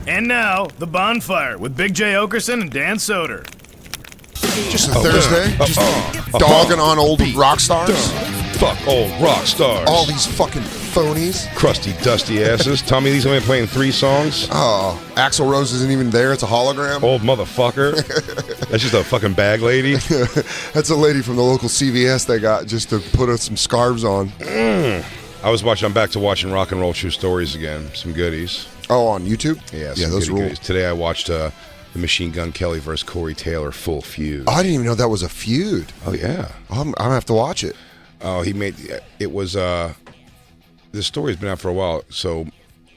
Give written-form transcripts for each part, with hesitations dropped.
And now, The Bonfire with Big J. Okerson and Dan Soder. Just a Thursday, just dogging on old rock stars. Fuck old rock stars. All these fucking phonies. Crusty, dusty asses. Tell me these only playing 3 songs? Oh, Axl Rose isn't even there. It's a hologram. Old motherfucker. That's just a fucking bag lady. That's a lady from the local CVS they got just to put some scarves on. I'm back to watching Rock and Roll True Stories again. Some goodies. Oh, on YouTube? Yeah, those rule. goodies. Today I watched the Machine Gun Kelly versus Corey Taylor full feud. Oh, I didn't even know that was a feud. Oh, yeah. I'm going to have to watch it. Oh, it was, this story's been out for a while. So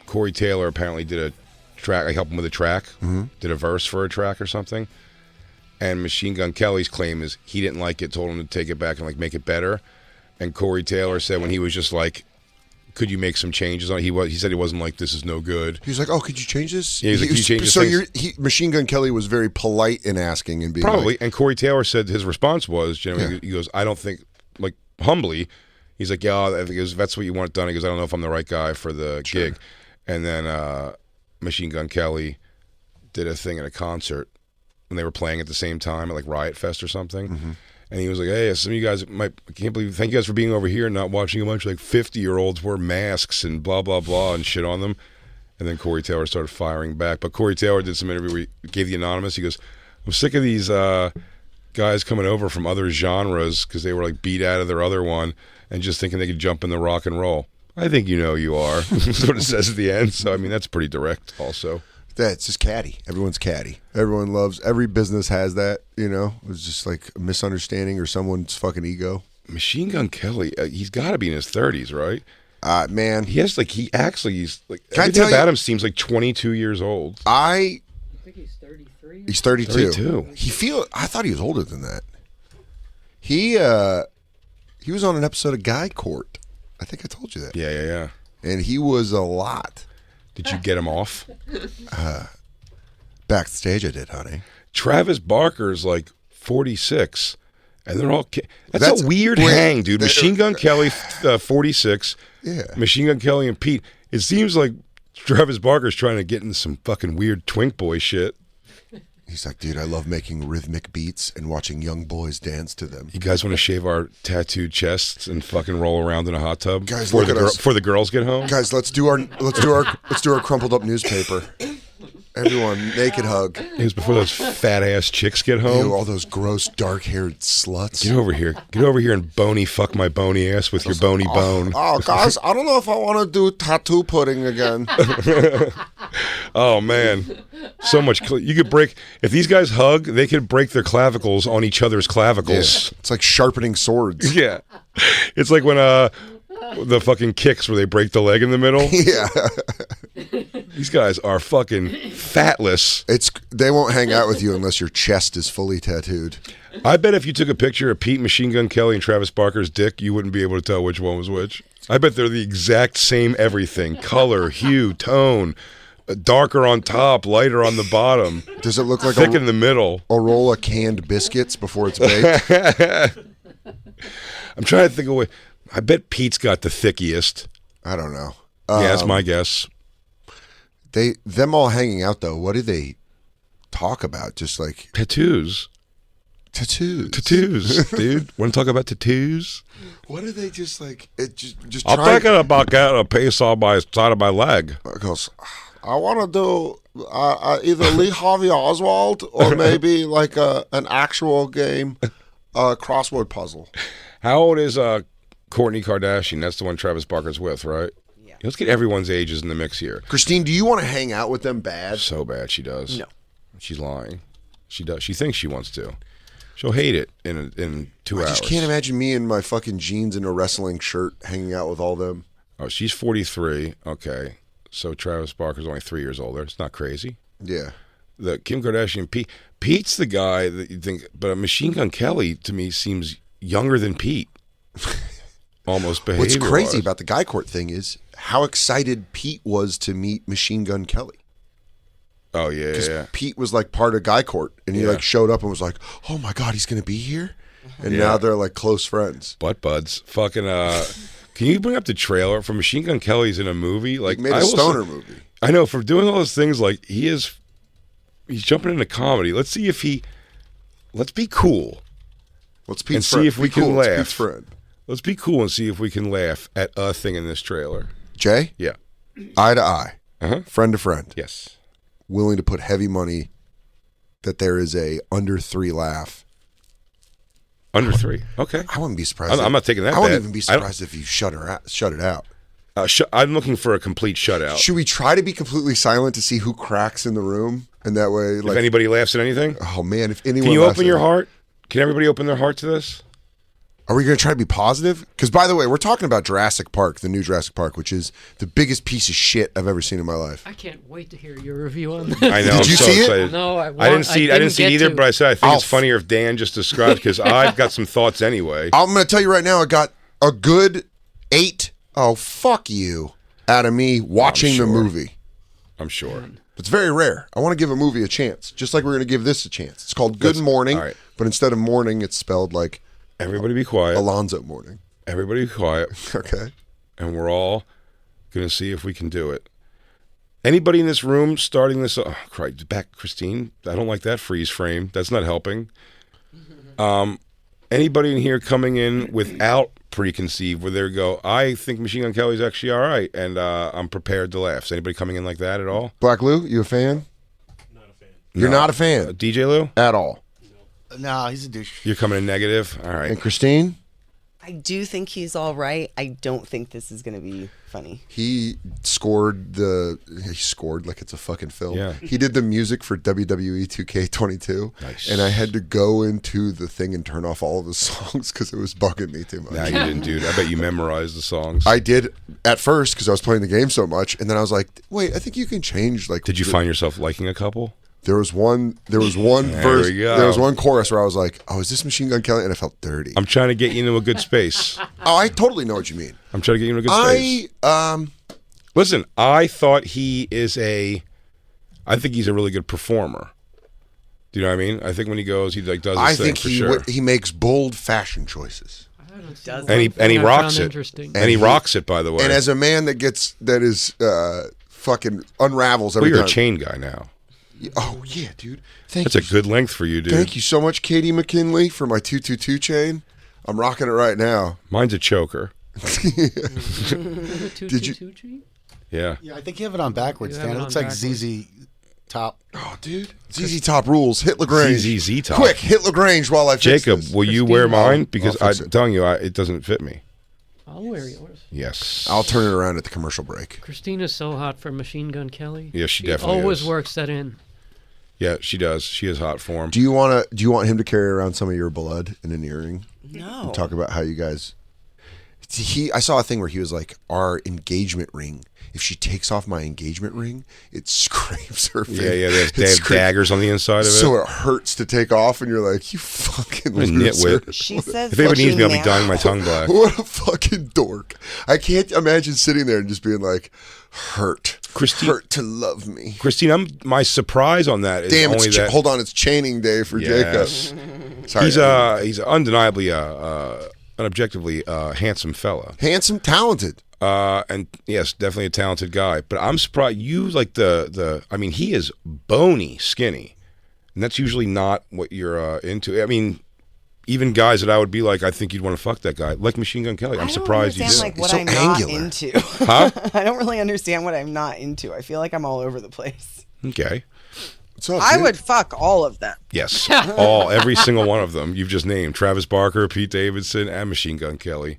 Corey Taylor apparently did a track. I helped him with a track, did a verse for a track or something. And Machine Gun Kelly's claim is he didn't like it, told him to take it back and like make it better. And Corey Taylor said when he was just like, could you make some changes on it? He said he wasn't like, this is no good. He was like, oh, could you change this? Yeah, he's like, could you change this? So Machine Gun Kelly was very polite in asking and being probably. Like, and Corey Taylor said his response was, he goes, I don't think, like humbly, he's like, yeah, I think if that's what you want done. He goes, I don't know if I'm the right guy for the gig. And then Machine Gun Kelly did a thing at a concert when they were playing at the same time at like Riot Fest or something. And he was like, hey, some of you guys thank you guys for being over here and not watching a bunch of like 50-year-olds wear masks and blah, blah, blah and shit on them. And then Corey Taylor started firing back. But Corey Taylor did some interview where he gave the anonymous. He goes, I'm sick of these guys coming over from other genres because they were like beat out of their other one and just thinking they could jump in the rock and roll. I think you know you are. That's what it says at the end. So, I mean, that's pretty direct also. That's just catty. Everyone's catty. Everyone loves, every business has that, It's just like a misunderstanding or someone's fucking ego. Machine Gun Kelly, he's got to be in his 30s, right? Man. He's everything about him seems like 22 years old. I think he's 33. He's 32. 32. I thought he was older than that. He was on an episode of Guy Court. I think I told you that. Yeah. And he was a lot. Did you get him off? Backstage I did, honey. Travis Barker's like 46, and they're all... That's a weird hang, dude. Machine Gun Kelly, 46. Yeah. Machine Gun Kelly and Pete. It seems like Travis Barker's trying to get into some fucking weird twink boy shit. He's like, dude, I love making rhythmic beats and watching young boys dance to them. You guys want to shave our tattooed chests and fucking roll around in a hot tub? Guys, before look at us. Before the girls get home? Guys, let's do our crumpled up newspaper. Everyone, naked hug. It was before those fat ass chicks get home. Ew, all those gross dark haired sluts. Get over here. Get over here and fuck my bony ass with your bony bone. Oh, guys, I don't know if I want to do tattoo pudding again. Oh, man. So much. You could break. If these guys hug, they could break their clavicles on each other's clavicles. Yeah. It's like sharpening swords. Yeah. It's like when the fucking kicks where they break the leg in the middle. Yeah. These guys are fucking fatless. They won't hang out with you unless your chest is fully tattooed. I bet if you took a picture of Pete Machine Gun Kelly and Travis Barker's dick, you wouldn't be able to tell which one was which. I bet they're the exact same everything. Color, hue, tone. Darker on top, lighter on the bottom. Does it look like thick in the middle? A roll of canned biscuits before it's baked? I'm trying to think of what. I bet Pete's got the thickiest. I don't know. Yeah, that's my guess. Them all hanging out though. What do they talk about? Just like tattoos, dude. Want to talk about tattoos? What do they just like? Just. I'm thinking about getting a piece on my side of my leg. Because I want to do either Lee Harvey Oswald or maybe like an actual game, crossword puzzle. How old is Kourtney Kardashian? That's the one Travis Barker's with, right? Yeah. Let's get everyone's ages in the mix here. Christine, do you want to hang out with them bad? So bad she does. No. She's lying. She does. She thinks she wants to. She'll hate it in 2 hours. I just can't imagine me in my fucking jeans and a wrestling shirt hanging out with all them. Oh, she's 43. Okay. So Travis Barker's only 3 years older. It's not crazy. Yeah. The Kim Kardashian, Pete's the guy that you think, but Machine Gun Kelly to me seems younger than Pete. Almost behavior. What's crazy about the Guy Court thing is how excited Pete was to meet Machine Gun Kelly. Oh, yeah. Pete was like part of Guy Court, and he like showed up and was like, "Oh my God, he's gonna be here," and now they're like close friends. Butt buds. Fucking. Can you bring up the trailer for Machine Gun Kelly's in a movie? Like he made a stoner movie. I know, for doing all those things, like, he's jumping into comedy. Let's see if let's be cool. Let's and see if we can laugh. Pete's friend. Let's be cool and see if we can laugh at a thing in this trailer. Jay? Yeah. Eye to eye. Uh-huh. Friend to friend. Yes. Willing to put heavy money that there is a under 3 laugh. Under 3. Okay. I wouldn't be surprised. I'm not taking that I wouldn't bet. even be surprised if you shut it out. I'm looking for a complete shutout. Should we try to be completely silent to see who cracks in the room? And that way, like, if anybody laughs at anything? Oh, man. If anyone Can you laughs open your at heart? Can everybody open their heart to this? Are we going to try to be positive? Because, by the way, we're talking about Jurassic Park, the new Jurassic Park, which is the biggest piece of shit I've ever seen in my life. I can't wait to hear your review on that. I know. Did you see excited. it? No, I didn't see it either, but I said I think it's funnier if Dan just described, because I've got some thoughts anyway. I'm going to tell you right now, I got a good 8. Oh, fuck you. Out of me watching the movie. I'm sure. It's very rare. I want to give a movie a chance, just like we're going to give this a chance. It's called Good Morning, right. But instead of morning, it's spelled like everybody be quiet. Alonzo Morning. Everybody be quiet. Okay. And we're all going to see if we can do it. Anybody in this room starting this? Oh, Christ, back, Christine. I don't like that freeze frame. That's not helping. Anybody in here coming in without preconceived, where they go, I think Machine Gun Kelly's actually all right, and I'm prepared to laugh. Is anybody coming in like that at all? Black Lou, you a fan? Not a fan. You're not a fan? DJ Lou? At all? No, he's a douche. You're coming in negative? All right. And Christine? I do think he's all right. I don't think this is going to be funny. He scored like it's a fucking film. Yeah. He did the music for WWE 2K22. Nice. And I had to go into the thing and turn off all of his songs because it was bugging me too much. Nah, you didn't, dude. I bet you memorized the songs. I did at first because I was playing the game so much, and then I was like, wait, I think you can change. Like, Did you find yourself liking a couple? There was one verse. we go. There was one chorus where I was like, "Oh, is this Machine Gun Kelly?" And I felt dirty. I'm trying to get you into a good space. Oh, I totally know what you mean. I'm trying to get you into a good space. Listen, I thought I think he's a really good performer. Do you know what I mean? I think when he goes, he like does his thing for sure. he makes bold fashion choices. And he rocks it. And he rocks it, by the way. And as a man that is fucking unravels every you're time. a chain guy now. Oh yeah, dude. That's a good length for you, dude. Thank you so much, Katie McKinley, for my 222 chain. I'm rocking it right now. Mine's a choker. Did you? Yeah. Yeah, I think you have it on backwards, Dan. It looks like ZZ Top. Oh, dude. ZZ Top rules. Hit LaGrange. ZZ Top. Quick, hit LaGrange while I fix Jacob, this. will you wear mine? Because I'll I'm fix it. telling you, it doesn't fit me. I'll wear yours. Yes. I'll turn it around at the commercial break. Christina's so hot for Machine Gun Kelly. Yeah, she definitely always is. works that in. Yeah, she does. She is hot for him. Do you want him to carry around some of your blood in an earring? No. And talk about how you guys. I saw a thing where he was like, our engagement ring. If she takes off my engagement ring, it scrapes her face. Yeah, they have daggers on the inside of it. So it hurts to take off, and you're like, you fucking What a loser. nitwit. She says If anybody needs me, I'll be now. dyeing my tongue black. What a fucking dork. I can't imagine sitting there and just being like, hurt to love me. Christine, my surprise on that is Damn, only that. hold on, it's chaining day for Yes. Jacob. Sorry. He's undeniably an objectively handsome fella. Handsome, talented. And yes, definitely a talented guy. But I'm surprised you like I mean, he is bony skinny, and that's usually not what you're into. I mean, even guys that I would be like, I think you'd want to fuck that guy, like Machine Gun Kelly. I'm surprised you did. Like what so I'm angular. not into. Huh? I don't really understand what I'm not into. I feel like I'm all over the place. Okay. What's up, I dude? would fuck all of them. Yes, every single one of them you've just named: Travis Barker, Pete Davidson, and Machine Gun Kelly.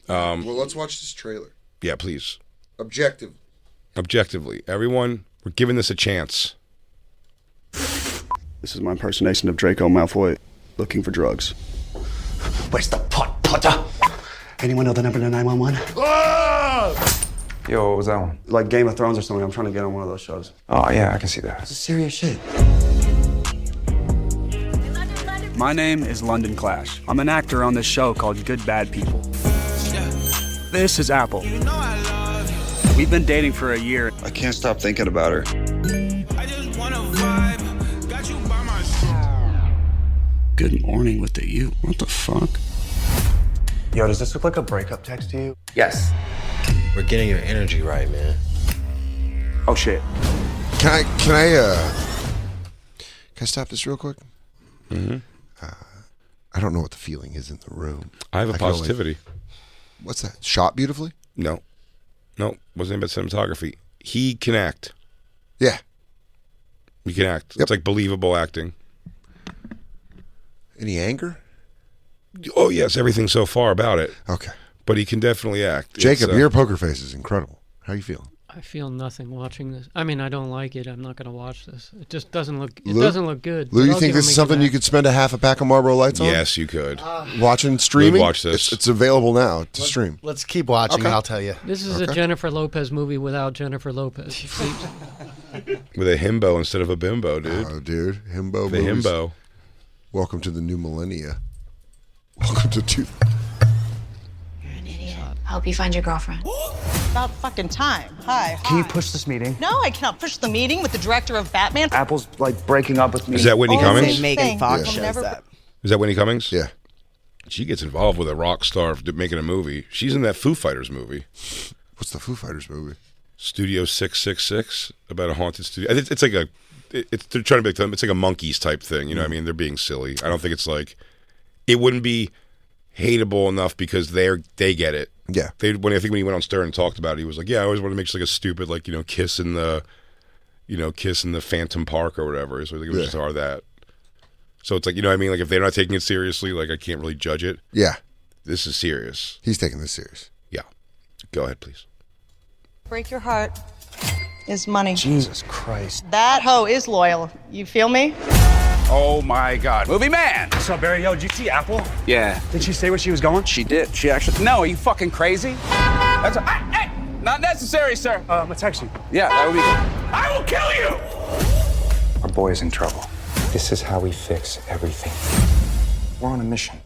Well, let's watch this trailer. Yeah, please. Objectively, everyone, we're giving this a chance. This is my impersonation of Draco Malfoy looking for drugs. Where's the pot, Potter? Anyone know the number to 911? Yo, what was that one? Like Game of Thrones or something. I'm trying to get on one of those shows. Oh, yeah, I can see that. This is serious shit. My name is London Clash. I'm an actor on this show called Good Bad People. This is Apple. We've been dating for a year. I can't stop thinking about her. Good morning with the you. What the fuck? Yo, does this look like a breakup text to you? Yes. We're getting your energy right, man. Oh shit. Can I stop this real quick? Mm-hmm. I don't know what the feeling is in the room. I have a positivity. What's that? Shot beautifully? No. Wasn't about cinematography. He can act. Yeah. He can act. Yep. It's like believable acting. Any anger? Oh yes, everything so far about it. Okay. But he can definitely act. Jacob, your poker face is incredible. How you feeling? I feel nothing watching this. I mean, I don't like it. I'm not going to watch this. It just doesn't look. It Lou? doesn't look good. Lou, But you I'll think give this him is a something give you could spend a half a pack of Marlboro Lights on? Yes, you could. Watching streaming? Watch this. It's available now to stream. Let's keep watching, and I'll tell you. This is a Jennifer Lopez movie without Jennifer Lopez. With a himbo instead of a bimbo, dude. Oh, dude. Himbo The movies. himbo. Welcome to the new millennia. Welcome to You're an idiot. I hope you find your girlfriend. About fucking time. Hi. Can you push this meeting? No, I cannot push the meeting with the director of Batman. Apple's like breaking up with me. Is that Whitney Cummings? Megan Fox Yeah. shows Never- up. Is that Whitney Cummings? Yeah. She gets involved with a rock star making a movie. She's in that Foo Fighters movie. What's the Foo Fighters movie? Studio 666, about a haunted studio. It's like a, they're trying to be, it's like a Monkeys type thing. You know what I mean? They're being silly. I don't think it's like, it wouldn't be hateable enough because they get it. Yeah. I think when he went on Stern and talked about it, he was like, yeah, I always want to make just like a stupid, like, kiss in the Phantom Park or whatever. So it was just hard that. So it's like, you know what I mean? Like if they're not taking it seriously, like I can't really judge it. Yeah. This is serious. He's taking this serious. Yeah. Go ahead, please. Break your heart is money. Jesus Christ. That hoe is loyal. You feel me? Oh my God. Movie man. What's up, Barry? Yo, did you see Apple? Yeah. Did she say where she was going? She did. She actually. No, are you fucking crazy? That's hey, not necessary, sir. I'm gonna text you. Yeah, that would be good. I will kill you. Our boy is in trouble. This is how we fix everything. We're on a mission.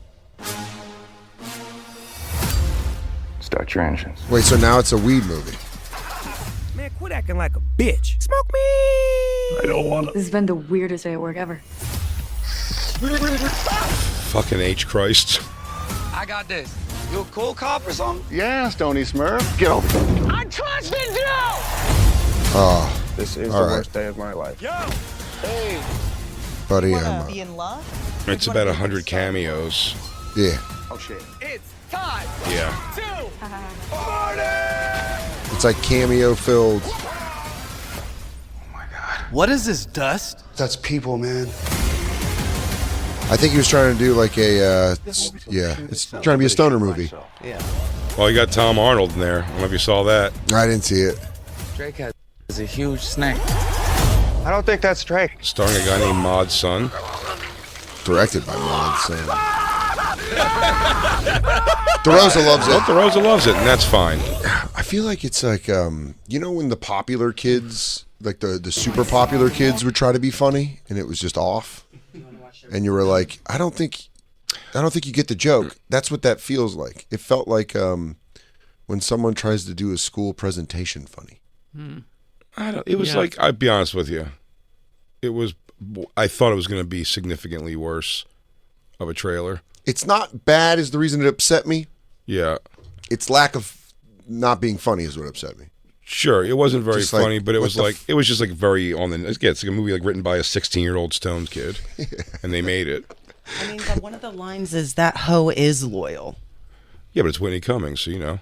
Start your engines. Wait, so now it's a weed movie. Man, quit acting like a bitch. Smoke me! I don't want to. This has been the weirdest day at work ever. Fucking H. Christ. I got this. You a cool cop or something? Yeah, Stony Smurf. Get over here. I trusted you! Oh, This is All the right. worst day of my life. Yo! Hey! buddy. Wanna be in love? It's about 100 cameos. Yeah. Oh shit. It's time Yeah. to party! It's like cameo filled. What is this dust? That's people, man. I think he was trying to do like a, it's trying to be a stoner movie. Yeah. Well, you got Tom Arnold in there. I don't know if you saw that. I didn't see it. Drake has a huge snake. I don't think that's Drake. Starring a guy named Mod's son. Directed by Mod, so. DeRosa loves Well, it. DeRosa loves it, and that's fine. I feel like it's like, you know when the popular kids, like the super popular kids would try to be funny and it was just off? And you were like, I don't think you get the joke. That's what that feels like. It felt like when someone tries to do a school presentation funny. It was Yeah. like, I'd be honest with you. I thought it was going to be significantly worse of a trailer. It's not bad is the reason it upset me. Yeah. Its lack of not being funny is what upset me. Sure, it wasn't very Just like, funny, but it what was the like, it was just like very on the, again, it's like a movie like written by a 16-year-old Stones kid. And they made it. I mean, but one of the lines is that hoe is loyal. Yeah, but it's Whitney Cummings, so you know.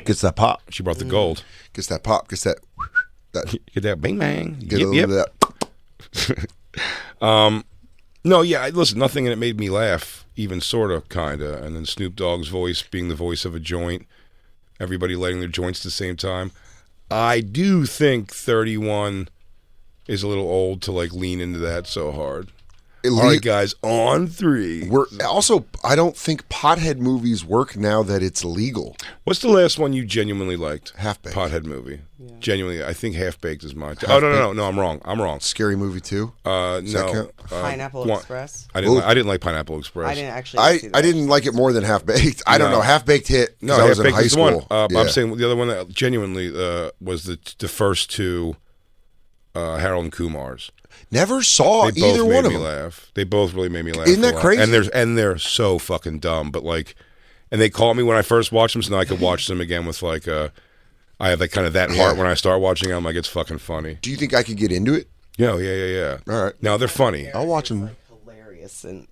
Gets that pop. She brought the gold. Gets that pop. Gets that. Get that bang bang. Get a little bit of that. No, yeah, listen, nothing in it made me laugh, even sort of, kind of. And then Snoop Dogg's voice being the voice of a joint, everybody lighting their joints at the same time. I do think 31 is a little old to like lean into that so hard. All right, guys, on 3. We're also, I don't think pothead movies work now that it's legal. What's the last one you genuinely liked? Half-Baked. Pothead movie. Yeah. Genuinely, I think Half-Baked is mine. Oh, no, I'm wrong. Scary Movie 2? No. count? Pineapple Express? I didn't like Pineapple Express. I didn't actually see that. I didn't like it more than Half-Baked. I don't No. know. Half-Baked hit No, because I was in Half-Baked high is the one. school. Yeah. I'm saying the other one that genuinely was the first two Harold and Kumar's. Never saw They either both one made of me them. laugh. They both really made me laugh. Isn't that a lot. crazy? And they're so fucking dumb, but like, and they caught me when I first watched them, so now I could watch them again with like I have like kind of that heart when I start watching. I'm like, it's fucking funny. Do you think I could get into it? Yeah. All right. No, they're funny. I'll watch them. Hilarious. And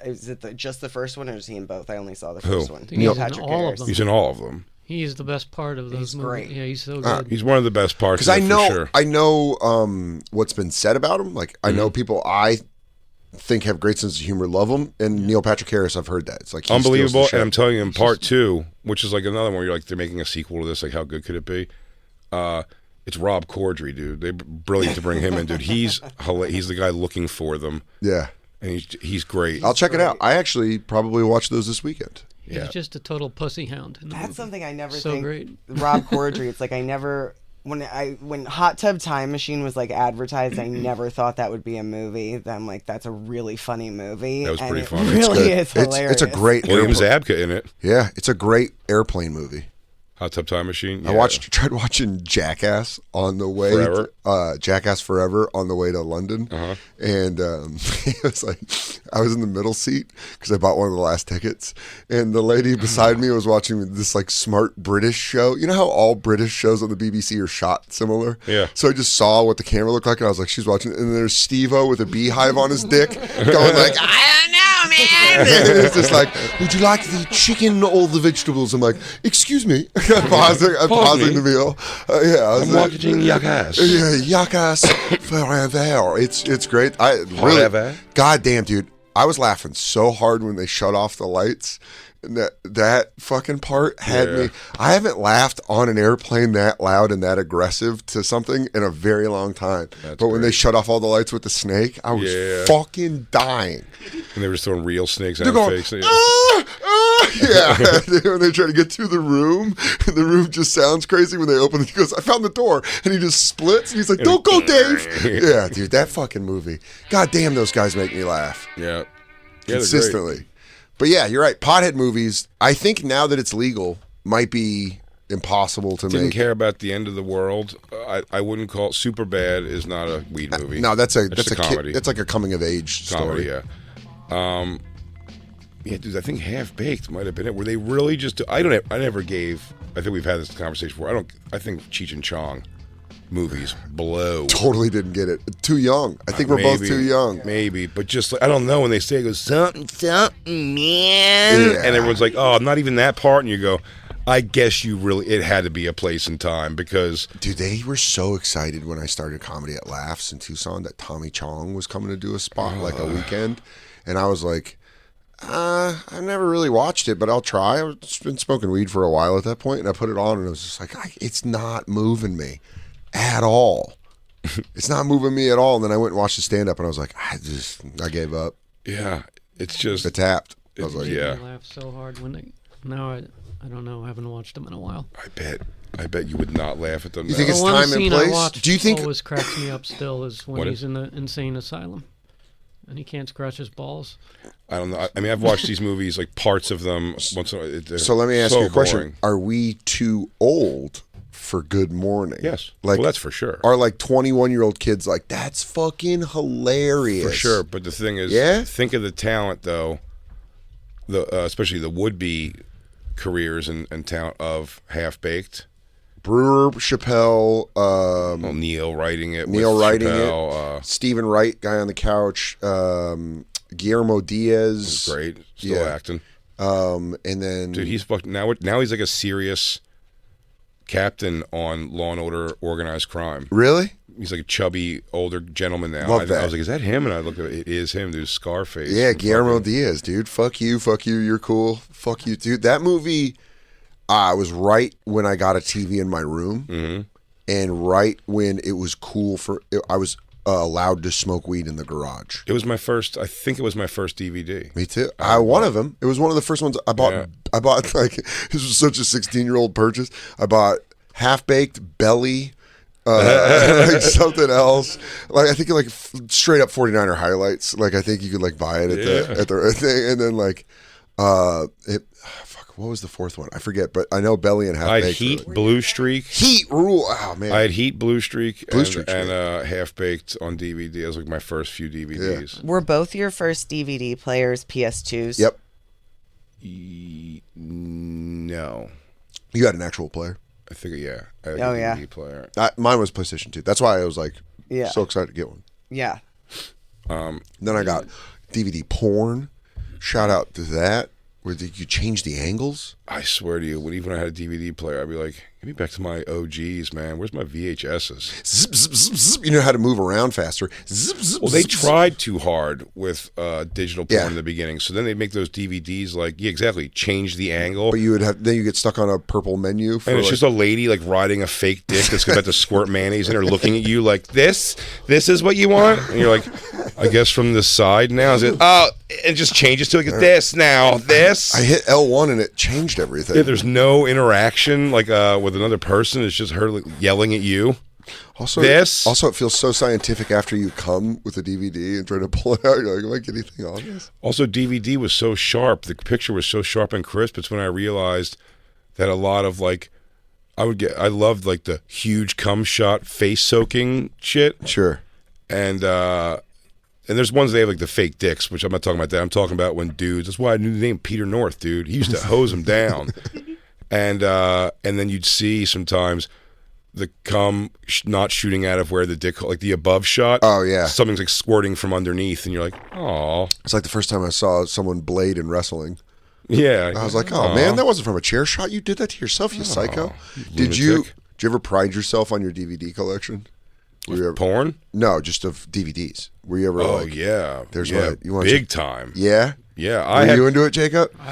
is it just the first one, or is he in both? I only saw the first one. He's in all of them. He's in all of them. He's the best part of those movies. Great. Yeah, he's so good. He's one of the best parts. Because For sure. I know what's been said about him. Like I know people I think have great sense of humor, love him, and Neil Patrick Harris. I've heard that it's like he unbelievable. steals the show. And I'm telling you, in part 2, which is like another one where you're like, they're making a sequel to this. Like, how good could it be? It's Rob Corddry, dude. They're brilliant to bring him in, dude. He's the guy looking for them. Yeah, and he's great. I'll check it out. I actually probably watch those this weekend. He's just a total pussy hound. That's something I never so think. Great. Rob Corddry. It's like I never. When Hot Tub Time Machine was like advertised, I never thought that would be a movie. Then I'm like, that's a really funny movie. That was pretty it funny. Really is hilarious. It's a great William Zabka in it. Yeah, it's a great airplane movie. Hot Tub Time Machine. I tried watching Jackass on the way. Jackass Forever on the way to London, and it was like I was in the middle seat because I bought one of the last tickets, and the lady beside me was watching this like smart British show. You know how all British shows on the BBC are shot similar? Yeah. So I just saw what the camera looked like, and I was like, she's watching, and there's Steve-O with a beehive on his dick, going like, I don't know, man. And it's just like, would you like the chicken or the vegetables? I'm like, excuse me. I'm pausing the meal. I'm watching Jackass. Yeah, Jackass Forever. It's great. Forever. Goddamn, dude. I was laughing so hard when they shut off the lights. And that fucking part had me. I haven't laughed on an airplane that loud and that aggressive to something in a very long time. But when they shut off all the lights with the snake, I was fucking dying. And they were just throwing real snakes They're and going, fake snakes. Yeah. When they try to get to the room, and the room just sounds crazy when they open it. He goes, I found the door. And he just splits, and he's like, don't go, Dave. Yeah, dude, that fucking movie. God damn, those guys make me laugh. Yeah. Consistently. But yeah, you're right. Pothead movies, I think now that it's legal, might be impossible to make. Didn't care about the end of the world. I wouldn't call it Superbad is not a weed movie. No, that's a comedy. That's like a coming of age story. Yeah. Yeah, dude, I think Half Baked might have been it. Were they really just? I never gave. I think we've had this conversation before. I think Cheech and Chong movies blow. Totally didn't get it. Too young. I think we're both too young. Maybe, but just like, I don't know when they say it goes something man, and everyone's like, oh, not even that part, and you go, I guess it had to be a place and time because dude, they were so excited when I started comedy at Laughs in Tucson that Tommy Chong was coming to do a spot like a weekend, and I was like, I've never really watched it, but I'll try. I've been smoking weed for a while at that point, and I put it on, and it was just like, it's not moving me at all. It's not moving me at all. And then I went and watched the stand-up, and I was like, I gave up. Yeah, it's just it tapped. I was like, I laughed so hard when they. Now I don't know. I haven't watched them in a while. I bet you would not laugh at them. You think it's time and place? Do you think always cracks me up still is when he's in the insane asylum and he can't scratch his balls. I don't know. I mean, I've watched these movies, like parts of them. Once so let me ask you a question: Are we too old for Good Morning? Yes. Like, well, that's for sure. Are like 21-year-old kids like, that's fucking hilarious? For sure. But the thing is, think of the talent though. Especially the would-be careers and talent of Half Baked. Brewer, Chappelle, Neil writing it. Stephen Wright, guy on the couch. Guillermo Diaz, great, still acting. And then, dude, he's fucked now. Now he's like a serious captain on Law and Order: Organized Crime. Really? He's like a chubby older gentleman now. Love that. I was like, is that him? And I looked at it is him, dude. Scarface. Yeah, Guillermo Diaz, dude. Fuck you, you're cool. Fuck you, dude. That movie, was right when I got a TV in my room, and right when it was cool I was allowed to smoke weed in the garage. It was my first. I think it was my first DVD. Me too. One of them. It was one of the first ones I bought. Yeah. I bought like this was such a 16-year-old purchase. I bought Half Baked, Belly. Like something else, like I think like straight up 49er highlights. Like I think you could like buy it at the thing, and then like what was the fourth one? I forget, but I know Belly and Half Baked. I had Heat, Blue Streak. Heat rule. Oh man, I had Heat, Blue Streak, and Half Baked on DVD. That was like my first few DVDs. Yeah. Were both your first DVD players PS2s? Yep. No. You had an actual player. I think yeah. I had Oh, a yeah. DVD player. Mine was PlayStation 2. That's why I was like Yeah. so excited to get one. Yeah. Then I got DVD porn. Shout out to that. Where you change the angles. I swear to you, even when I had a DVD player, I'd be like, "Give me back to my OGs, man. Where's my VHSs?" Zip, zip, zip, zip. You know how to move around faster. Zip, zip, Well, they zip, zip. tried too hard with digital porn Yeah. in the beginning, so then they'd make those DVDs like, yeah, exactly, change the angle. But you would have then you get stuck on a purple menu. For And it's like, just a lady like riding a fake dick that's about to squirt mayonnaise in her, looking at you like this is what you want, and you're like, I guess from the side now is it? Oh, it just changes to like this now. This. I hit L1 and it changed everything. Yeah, there's no interaction like with another person. It's just her like, yelling at you. Also, this. Also, it feels so scientific after you come with a DVD and try to pull it out. You're like, am I getting anything on this? Also, DVD was so sharp. The picture was so sharp and crisp. It's when I realized that a lot of like, I loved like the huge cum shot face soaking shit. Sure. And there's ones they have like the fake dicks, which I'm not talking about that. I'm talking about when dudes. That's why I knew the name Peter North, dude. He used to hose them down, and then you'd see sometimes the cum not shooting out of where the dick, like the above shot. Oh yeah, something's like squirting from underneath, and you're like, oh. It's like the first time I saw someone blade in wrestestling. Yeah, I was like, oh man, that wasn't from a chair shot. You did that to yourself, you psycho. Did you ever pride yourself on your DVD collection? Were you ever, porn? No, just of DVDs. Were you ever like, yeah, there's yeah, what you want big time. Yeah? Yeah. Were you into it, Jacob? I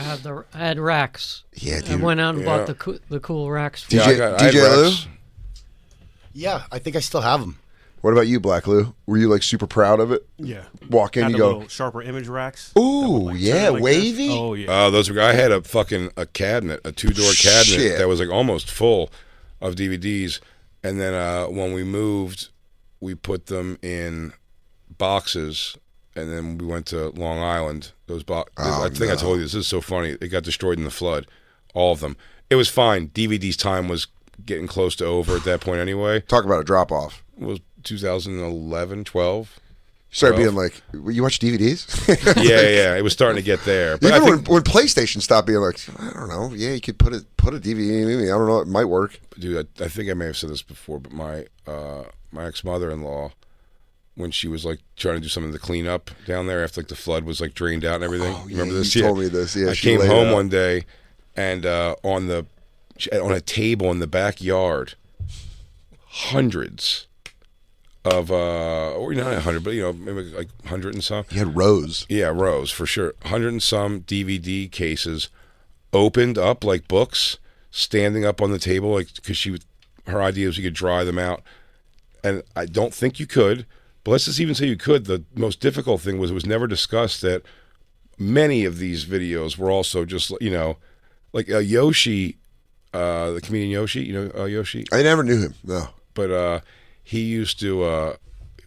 had racks. Yeah, I went out and bought the cool racks. DJ Lou? Yeah, I think I still have them. What about you, Black Lou? Were you like super proud of it? Yeah. Walk in, Had you the go, little sharper image racks. ooh, yeah, like wavy. this. Oh yeah. Those were. I had a cabinet, a 2-door cabinet Shit. that was like almost full of DVDs, and then when we moved, we put them in boxes, and then we went to Long Island. Those boxes. I think I told you this is so funny. It got destroyed in the flood, all of them. It was fine. DVD's time was getting close to over at that point anyway. Talk about a drop off. It was 2011, 12. You started being like, you watch DVDs? yeah. It was starting to get there. But Even I think, when PlayStation stopped being like, I don't know, yeah, you could put a DVD in a movie. I don't know, it might work. Dude, I think I may have said this before, but my ex-mother-in-law, when she was like trying to do something to clean up down there after like the flood was like drained out and everything. Oh, Remember yeah, this? you told me this. Yeah, I she came laid home out. one day, and on a table in the backyard, hundreds of or not 100, but maybe like 100 and some. You had rows. Yeah, rows for sure. 100 and some DVD cases opened up like books, standing up on the table, like because her idea was you could dry them out, and I don't think you could. But let's just even say you could. The most difficult thing was it was never discussed that many of these videos were also just like Yoshi, the comedian Yoshi. Yoshi. I never knew him. No, but he used to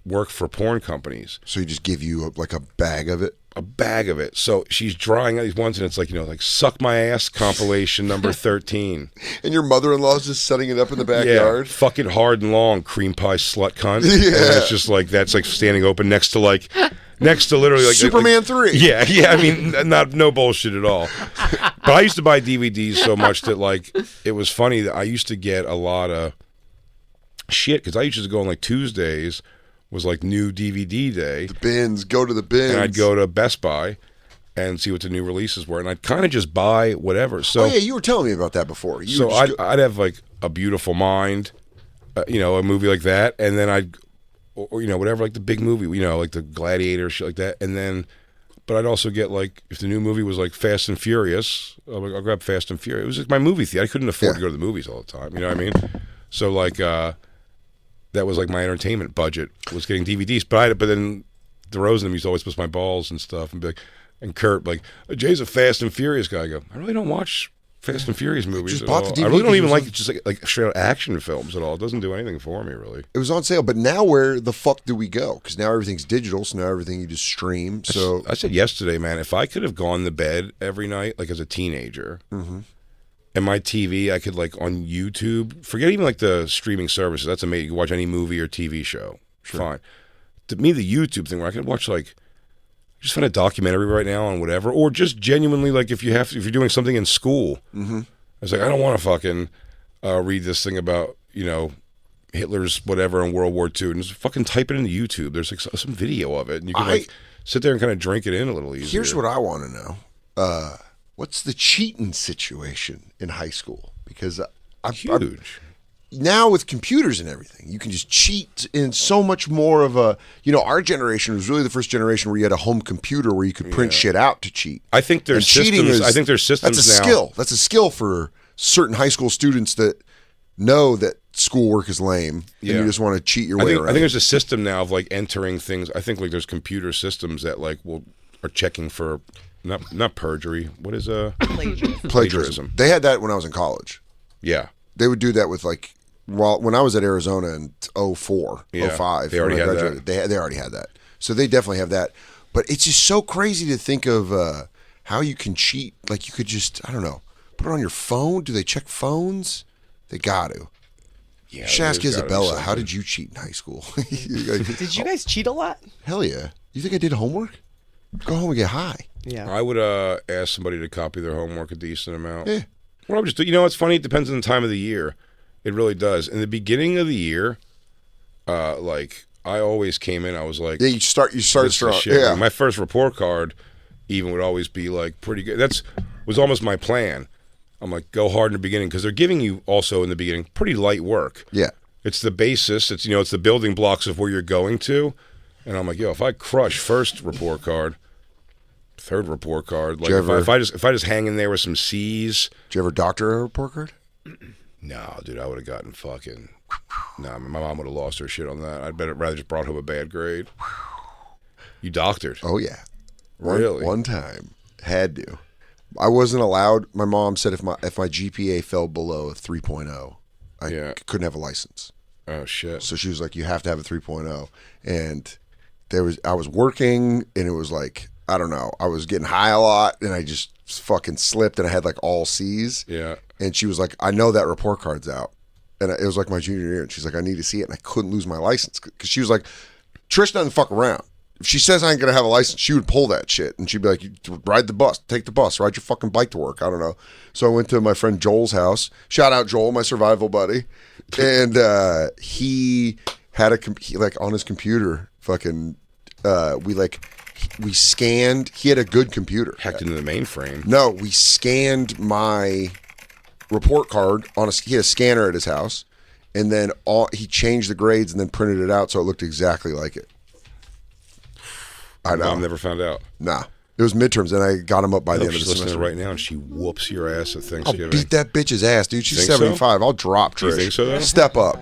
work for porn companies. So he just give you like a bag of it. A bag of it. So she's drawing out these ones, and it's like like "Suck My Ass" compilation number 13. And your mother-in-law's just setting it up in the backyard. Yeah, fuck it hard and long, cream pie slut cunt. Yeah. And it's just like that's like standing open next to literally like Superman 3. Yeah. I mean, no bullshit at all. But I used to buy DVDs so much that like it was funny that I used to get a lot of shit because I used to go on like Tuesdays. Was like new DVD day. The bins, go to the bins. And I'd go to Best Buy and see what the new releases were, and I'd kind of just buy whatever. So, oh yeah, you were telling me about that before. I'd have like A Beautiful Mind, a movie like that, and then or whatever, like the big movie, like the Gladiator, shit like that, and then, but I'd also get like if the new movie was like Fast and Furious, I'll grab Fast and Furious. It was like my movie theater. I couldn't afford to go to the movies all the time. You know what I mean? So like. That was like my entertainment budget was getting DVDs, but then DeRozan used to always bust my balls and stuff, and be like, and Kurt like, Jay's a Fast and Furious guy. I go, I really don't watch Fast and Furious movies. Just at bought all. the DVD I really don't even because like just like straight out action films at all. It doesn't do anything for me really. It was on sale, but now where the fuck do we go? Because now everything's digital, so now everything you just stream. So I said yesterday, man, if I could have gone to bed every night like as a teenager. Mm-hmm. And my TV, I could like on YouTube, forget even like the streaming services. That's amazing. You can watch any movie or TV show. Sure. Fine. To me, the YouTube thing where I could watch like, just find a documentary right now on whatever, or just genuinely like if you're doing something in school. Mm-hmm. I was like, I don't want to fucking, read this thing about, you know, Hitler's whatever in World War II, and just fucking type it into YouTube. There's like some video of it, and you can like sit there and kind of drink it in a little easier. Here's what I want to know. What's the cheating situation in high school? Because huge. Now with computers and everything, you can just cheat in so much more of a, you know, our generation was really the first generation where you had a home computer where you could print shit out to cheat. I think there's systems. I think there's systems That's a now. skill. That's a skill for certain high school students that know that schoolwork is lame and you just want to cheat your way around. I think there's a system now of like entering things. I think like there's computer systems that like are checking for not perjury. What is plagiarism? They had that when I was in college. Yeah. They would do that with like when I was at Arizona in 04, 05. They already had that. They already had that. So they definitely have that. But it's just so crazy to think of how you can cheat. Like you could just, I don't know, put it on your phone. Do they check phones? They got to. Yeah, should ask Isabella, how did you cheat in high school? Did you guys cheat a lot? Hell yeah. You think I did homework? Go home and get high. Yeah. I would ask somebody to copy their homework a decent amount. Yeah. Well, I would just do, you know, it's funny. It depends on the time of the year. It really does. In the beginning of the year, like I always came in, I was like, yeah, you start strong. Yeah. Like, my first report card even would always be like pretty good. Was almost my plan. I'm like, go hard in the beginning because they're giving you also in the beginning pretty light work. Yeah. It's the basis. It's, you know, it's the building blocks of where you're going to. And I'm like, yo, if I crush first report card, third report card, like if I just hang in there with some C's. Did you ever doctor a report card? No, dude, I would have gotten fucking. No, my mom would have lost her shit on that. I'd rather just brought home a bad grade. You doctored? Oh yeah, really? One time, had to. I wasn't allowed. My mom said if my GPA fell below a 3.0, I couldn't have a license. Oh shit! So she was like, "You have to have a 3.0," and I was working, and it was like I don't know. I was getting high a lot, and I just fucking slipped, and I had like all C's. Yeah. And she was like, "I know that report card's out," and it was like my junior year, and she's like, "I need to see it," and I couldn't lose my license because she was like, "Trish doesn't fuck around. If she says I ain't gonna have a license, she would pull that shit, and she'd be like, ride the bus, take the bus, ride your fucking bike to work." I don't know. So I went to my friend Joel's house. Shout out Joel, my survival buddy, and he had like on his computer, fucking, we scanned. He had a good computer. Hacked into the mainframe. No, we scanned my report card he had a scanner at his house, and then he changed the grades and then printed it out so it looked exactly like it. I know. Mom never found out. Nah. It was midterms, and I got him up by the end of the semester. She's listening semester. right now, and she whoops your ass at Thanksgiving. I'll beat that bitch's ass, dude. She's Think 75. so? I'll drop Trish. You think so, though? Step up.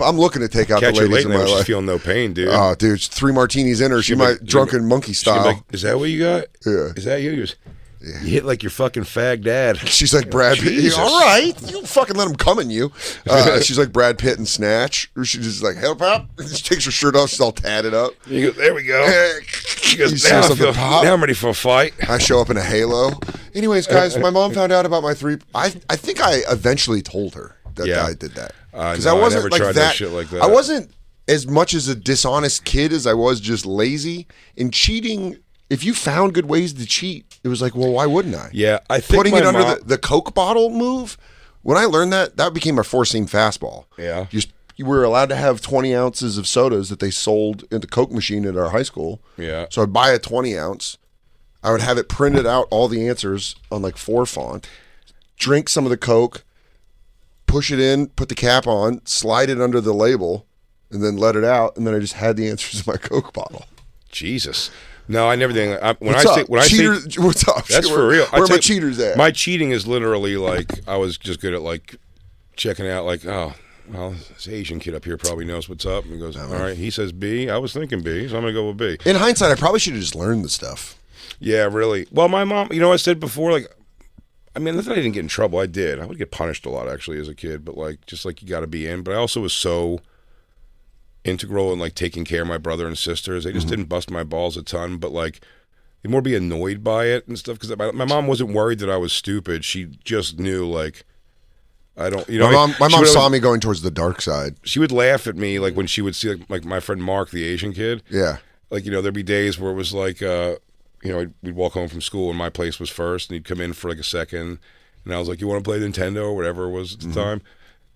I'm looking to take out Catch the her ladies late in my now, she's life. feeling no pain, dude. Oh, dude, 3 martinis in her. She might drunken monkey style. Like, is that what you got? Yeah. Is that you? You hit like your fucking fag dad. She's like Brad Pitt. Jesus. All right, you fucking let him come in you. She's like Brad Pitt in Snatch. Or she's just like, help out. She takes her shirt off. She's all tatted up. You go, there we go. She goes, You now, see now I'm ready for a fight. I show up in a halo. Anyways, guys, my mom found out about my 3. I think I eventually told her that I did that. Because no, I wasn't never like tried that. Shit like that. I wasn't as much as a dishonest kid as I was just lazy. In cheating, if you found good ways to cheat, it was like, well, why wouldn't I? Yeah, I think putting it under the Coke bottle move. When I learned that became a 4-seam fastball. Yeah, you were allowed to have 20 ounces of sodas that they sold in the Coke machine at our high school. Yeah, so I'd buy a 20 ounce. I would have it printed out, all the answers on like 4 font. Drink some of the Coke, push it in, put the cap on, slide it under the label, and then let it out. And then I just had the answers in my Coke bottle. Jesus. No, I never did. What's up? That's for real. Where are my cheaters at? My cheating is literally like I was just good at like checking out like, oh, well, this Asian kid up here probably knows what's up. And he goes, all right, he says B. I was thinking B, so I'm going to go with B. In hindsight, I probably should have just learned the stuff. Yeah, really. Well, my mom, you know, I said before, like, I mean, not that I didn't get in trouble. I did. I would get punished a lot, actually, as a kid. But, like, just like you got to be in. But I also was so integral in, like, taking care of my brother and sisters. They just didn't bust my balls a ton. But, like, they'd more be annoyed by it and stuff. Because my mom wasn't worried that I was stupid. She just knew, like, I don't, you know. My mom saw me going towards the dark side. She would laugh at me, like, when she would see, like my friend Mark, the Asian kid. Yeah. Like, you know, there'd be days where it was like, you know, we'd walk home from school and my place was first, and he'd come in for like a second, and I was like, "You want to play Nintendo or whatever it was at the time?"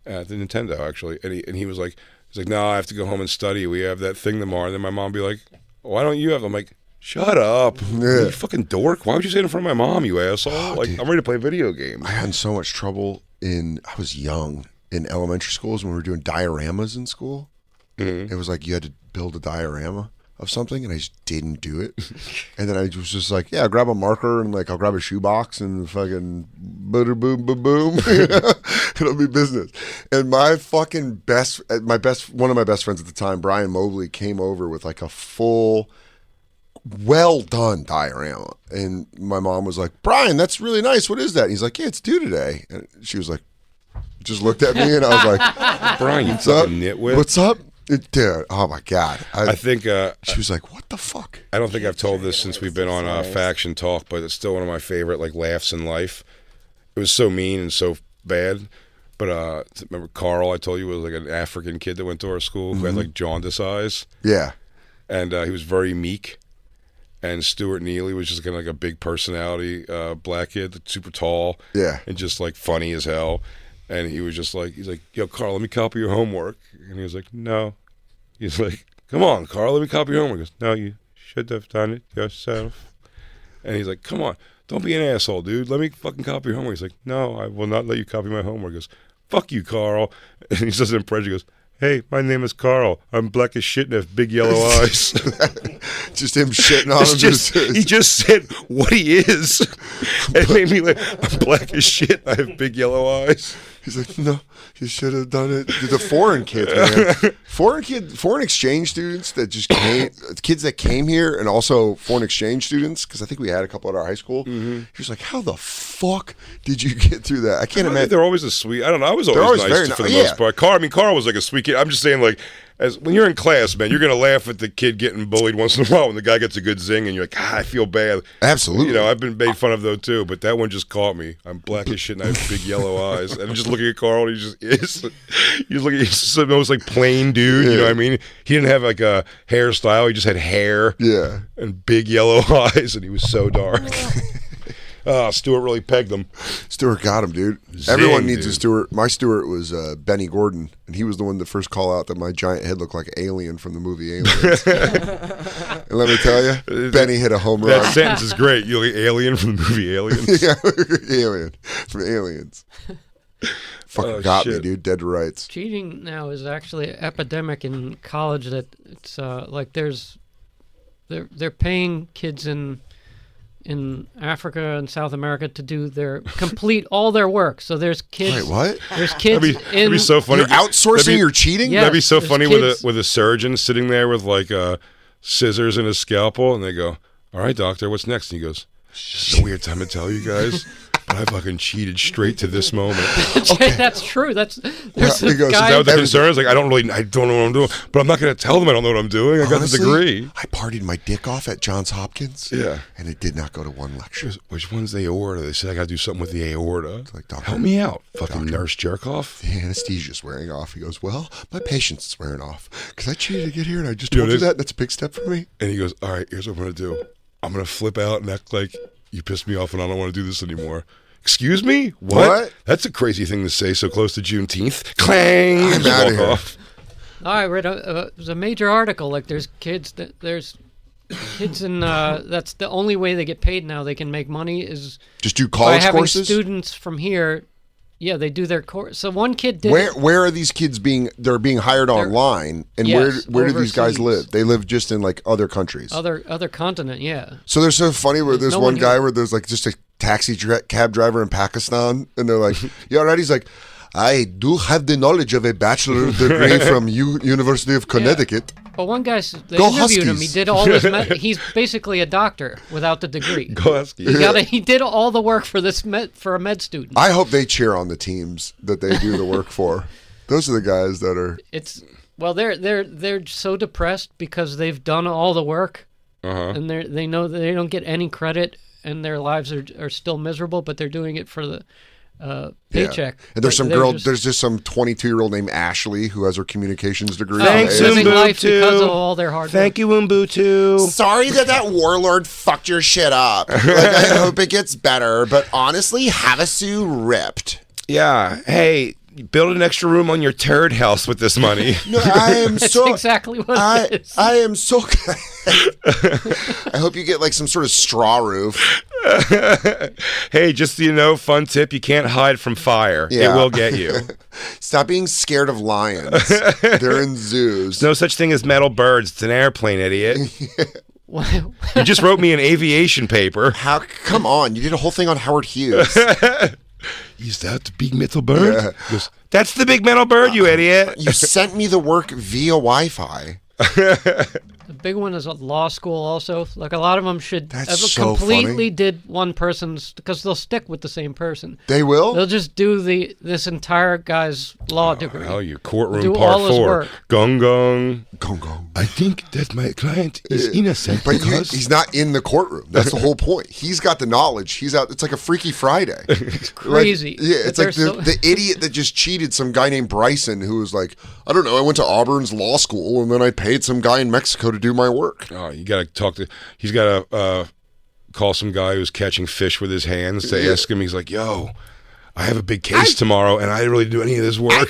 at the Nintendo actually, and he was like, no, I have to go home and study. We have that thing tomorrow. And then my mom would be like, why don't you have? I'm like, shut up, you fucking dork. Why would you say it in front of my mom, you asshole? Dude, I'm ready to play video games. I had in so much trouble I was young in elementary schools when we were doing dioramas in school. It was like you had to build a diorama of something, and I just didn't do it. And then I was just like, yeah, I'll grab a marker and like I'll grab a shoebox and fucking boom, boom, boom, boom. It'll be business. And my fucking one of my best friends at the time, Brian Mobley, came over with like a full, well done diorama. And my mom was like, Brian, that's really nice. What is that? And he's like, yeah, it's due today. And she was like, just looked at me, and I was like, Brian, you fucking nitwit. What's up? Dude, oh my God. I think she was like, what the fuck? I don't think I've told this since we've been on Faction Talk, but it's still one of my favorite like laughs in life. It was so mean and so bad. But remember Carl, I told you, was like an African kid that went to our school who had like jaundice eyes. Yeah. And he was very meek. And Stuart Neely was just kind of like a big personality black kid, super tall. Yeah. And just like funny as hell. And he was just like, he's like, yo, Carl, let me copy your homework. And he was like, no. He's like, come on, Carl, let me copy your homework. He goes, no, you should have done it yourself. And he's like, come on, don't be an asshole, dude. Let me fucking copy your homework. He's like, no, I will not let you copy my homework. He goes, fuck you, Carl. And he says in French, he goes, hey, my name is Carl. I'm black as shit and have big yellow eyes. Just him shitting on him. He just said what he is. It made me like, I'm black as shit. I have big yellow eyes. He's like, no, you should have done it. The foreign kids, man. Foreign exchange students that just came, kids that came here, and also foreign exchange students, because I think we had a couple at our high school. He was like, how the fuck did you get through that? I can't imagine. They're always a sweet. I don't know. I was always nice for the most part. Carl was like a sweet kid. I'm just saying, like, when you're in class, man, you're gonna laugh at the kid getting bullied once in a while when the guy gets a good zing, and you're like, I feel bad. Absolutely. You know, I've been made fun of though too, but that one just caught me. I'm black as shit and I have big yellow eyes. And I'm just looking at Carl, and he just is. He's just the most like plain dude. You know what I mean? He didn't have like a hairstyle. He just had hair. Yeah. And big yellow eyes, and he was so dark. Stuart really pegged him. Stuart got him, dude. Everyone needs a Stuart. My Stuart was Benny Gordon, and he was the one that first called out that my giant head looked like an alien from the movie Aliens. And let me tell you, Benny hit a home run. That sentence is great. You look alien from the movie Aliens. Yeah, alien from Aliens. Fucking got me, dude. Dead to rights. Cheating now is actually an epidemic in college. That it's like they're paying kids in Africa and South America to do complete all their work. So there's kids. Wait, what? There's kids. That'd be so funny. You're outsourcing your cheating? Yes, that'd be so funny kids. with a surgeon sitting there with like scissors and a scalpel, and they go, "All right, doctor, what's next?" And he goes, "It's a weird time to tell you guys, but I fucking cheated straight to this moment." Okay. That's true. There's he goes, Is that what the concern is? Like, I don't know what I'm doing, but I'm not going to tell them I don't know what I'm doing. I got the degree. I partied my dick off at Johns Hopkins. Yeah. And it did not go to one lecture. Which one's the aorta? They said I got to do something with the aorta. It's like, doctor, help me out. Fucking nurse jerk off. The anesthesia's wearing off. He goes, well, my patience is wearing off because I cheated to get here, and I just told you that. That's a big step for me. And he goes, all right, here's what I'm going to do. I'm going to flip out and act like you pissed me off and I don't want to do this anymore. Excuse me? What? That's a crazy thing to say so close to Juneteenth. Clang! I'm out of here. Off. I read it was a major article. Like there's kids in that's the only way they get paid now. They can make money is just do college by having courses. Students from here, yeah, they do their course. So one kid did. Where are these kids being? They're being hired online, and yes, where do these guys live? They live just in like other countries, other continent. Yeah. So they're so funny. Where there's one guy where there's like just a taxi cab driver in Pakistan, and they're like, "You all right?" He's like, I do have the knowledge of a bachelor's degree from University of Connecticut. Yeah. But one guy, they Go interviewed him. Huskies. He did all this. He's basically a doctor without the degree. Go Huskies. He did all the work for for a med student. I hope they cheer on the teams that they do the work for. Those are the guys that are. They're so depressed because they've done all the work, and they know that they don't get any credit, and their lives are still miserable. But they're doing it for the paycheck. Yeah. And there's some girl. There's just some 22-year-old named Ashley who has her communications degree. Thanks, living life because of all their hard work. Thank you, Umbutu. Sorry that warlord fucked your shit up. Like, I hope it gets better, but honestly, Havasu ripped. Yeah. Hey, build an extra room on your turd house with this money. No, I am That's so exactly what it is. I am so I hope you get like some sort of straw roof. Hey, just so you know, fun tip, you can't hide from fire. Yeah. It will get you. Stop being scared of lions. They're in zoos. There's no such thing as metal birds. It's an airplane, idiot. You just wrote me an aviation paper. How? Come on, you did a whole thing on Howard Hughes. Is that the big metal bird? Yeah. He goes, that's the big metal bird, you idiot. You sent me the work via Wi-Fi. The big one is a law school also. Like a lot of them should That's so completely funny. did one person's, because they'll stick with the same person. They will? They'll just do this entire guy's law degree. Hell, you courtroom Do part all his 4. work. Gong gong. Gong gong. I think that my client is innocent But because he's not in the courtroom. That's the whole point. He's got the knowledge. He's out. It's like a Freaky Friday. It's crazy. Yeah, it's But like they're the idiot that just cheated some guy named Bryson who was like, I don't know, I went to Auburn's law school and then I paid some guy in Mexico to do my work. oh, you got to talk to. He's got to call some guy who's catching fish with his hands to ask him. He's like, "Yo, I have a big case tomorrow, and I didn't really do any of this work."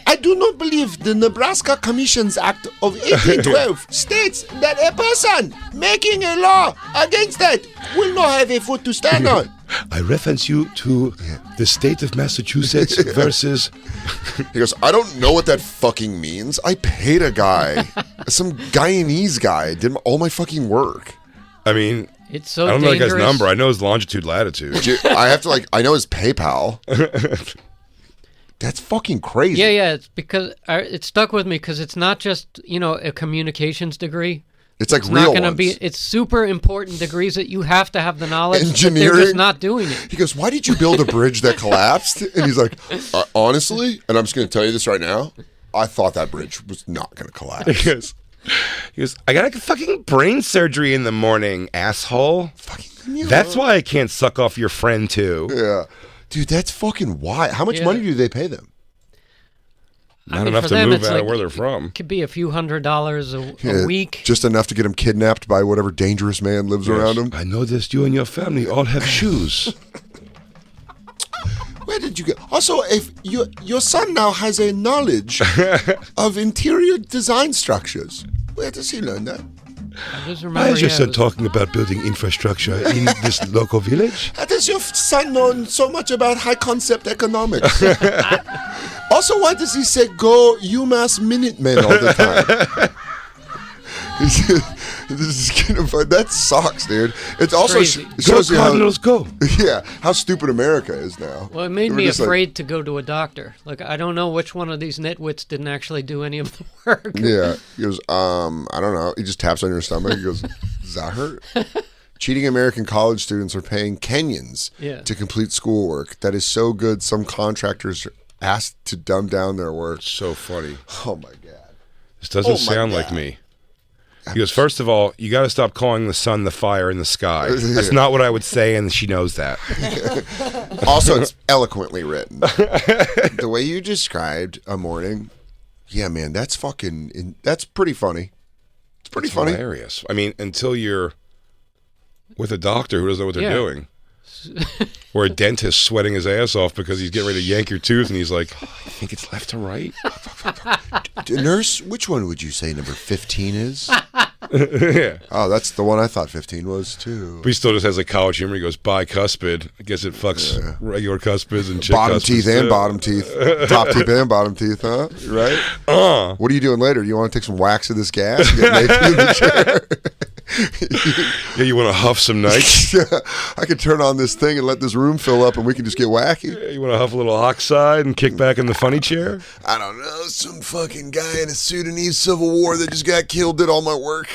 I do not believe the Nebraska Commissions Act of 1812 states that a person making a law against that will not have a foot to stand on. I reference you to the state of Massachusetts versus. He goes, I don't know what that fucking means. I paid a guy, some Guyanese guy, did all my fucking work. I mean, It's so I don't know that dangerous. guy's number. I know his longitude, latitude. I have to I know his PayPal. That's fucking crazy. Yeah. It's because it stuck with me because it's not just a communications degree. It's like It's real not going to ones. be. It's super important degrees that you have to have the knowledge. but Engineering. They're just not doing it. He goes, why did you build a bridge that collapsed? And he's like, honestly, and I'm just going to tell you this right now, I thought that bridge was not going to collapse. He goes, I got a fucking brain surgery in the morning, asshole. That's why I can't suck off your friend too. Yeah. Dude, that's fucking why. How much Yeah. money do they pay them? Not enough for to them, move it's out of like- where they're from. It could be a few $100s a Yeah, week. Just enough to get him kidnapped by whatever dangerous man lives around him. I noticed you and your family all have shoes. Where did you get? Also, if your son now has a knowledge of interior design structures, where does he learn that? I just Why remember. is your yeah, son it was- talking about building infrastructure in this local village? How does your son know so much about high concept economics? Also, why does he say "Go UMass Minutemen" all the time? This is kind of fun. That sucks, dude. It's also Crazy. it shows Go you how, Cardinals, go. yeah, how stupid America is now. Well, it made We're me just like- afraid to go to a doctor. Like, I don't know which one of these nitwits didn't actually do any of the work. Yeah, he goes, I don't know. He just taps on your stomach. He goes, does that hurt? Cheating American college students are paying Kenyons Yeah. to complete schoolwork. That is so good. Some contractors are asked to dumb down their work. So funny. Oh my god. This doesn't Oh my sound like God. me. He goes, first of all, you got to stop calling the sun the fire in the sky. That's not what I would say, and she knows that. Also, it's eloquently written. The way you described a morning, yeah, man, that's that's pretty funny. It's pretty funny. Hilarious. I mean, until you're with a doctor who doesn't know what they're Yeah. doing. Or a dentist sweating his ass off because he's getting ready to yank your tooth, and he's like, oh, you think it's left to right? Nurse, which one would you say number 15 is? Yeah. Oh, that's the one I thought 15 was too. But he still just has like college humor. He goes, bicuspid. I guess it fucks regular cuspids and chick Bottom cuspids teeth and too. bottom teeth. Top teeth and bottom teeth, huh? Right? What are you doing later? Do you want to take some wax of this gas and get naked in the chair? Yeah, you want to huff some nights? I could turn on this thing and let this room fill up and we can just get wacky. Yeah, you want to huff a little oxide and kick back in the funny chair? I don't know. Some fucking guy in a Sudanese civil war that just got killed did all my work.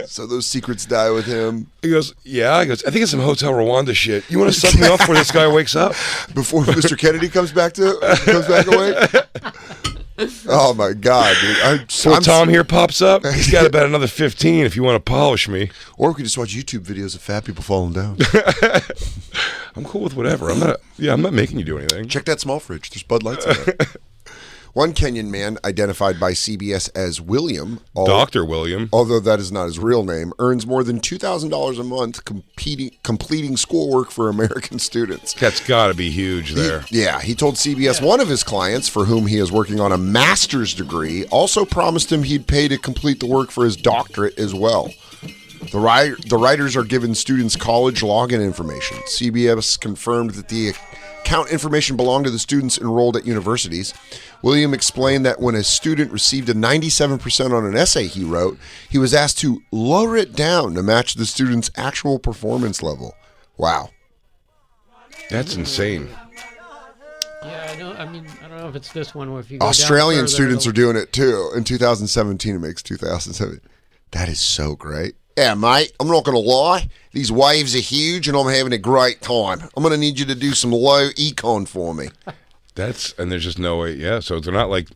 So those secrets die with him. He goes, yeah. He goes, I think it's some Hotel Rwanda shit. You want to suck me off before this guy wakes up? Before Mr. Kennedy comes back awake? Oh my God, dude. So Tom here pops up. He's got about another 15 if you want to polish me. Or we could just watch YouTube videos of fat people falling down. I'm cool with whatever. I'm not making you do anything. Check that small fridge. There's Bud Lights in there. One Kenyan man, identified by CBS as William, Dr. William, although that is not his real name, earns more than $2,000 a month completing schoolwork for American students. That's got to be huge there. He told CBS one of his clients, for whom he is working on a master's degree, also promised him he'd pay to complete the work for his doctorate as well. The writers are given students' college login information. CBS confirmed that the account information belonged to the students enrolled at universities. William explained that when a student received a 97% on an essay he wrote, he was asked to lower it down to match the student's actual performance level. Wow. That's insane. Yeah, I know. I mean, I don't know if it's this one or if you go Australian down further, students are doing it too. In 2017, it makes 2007. That is so great. Yeah, mate, I'm not going to lie. These waves are huge and I'm having a great time. I'm going to need you to do some low econ for me. And there's just no way. Yeah, so they're not like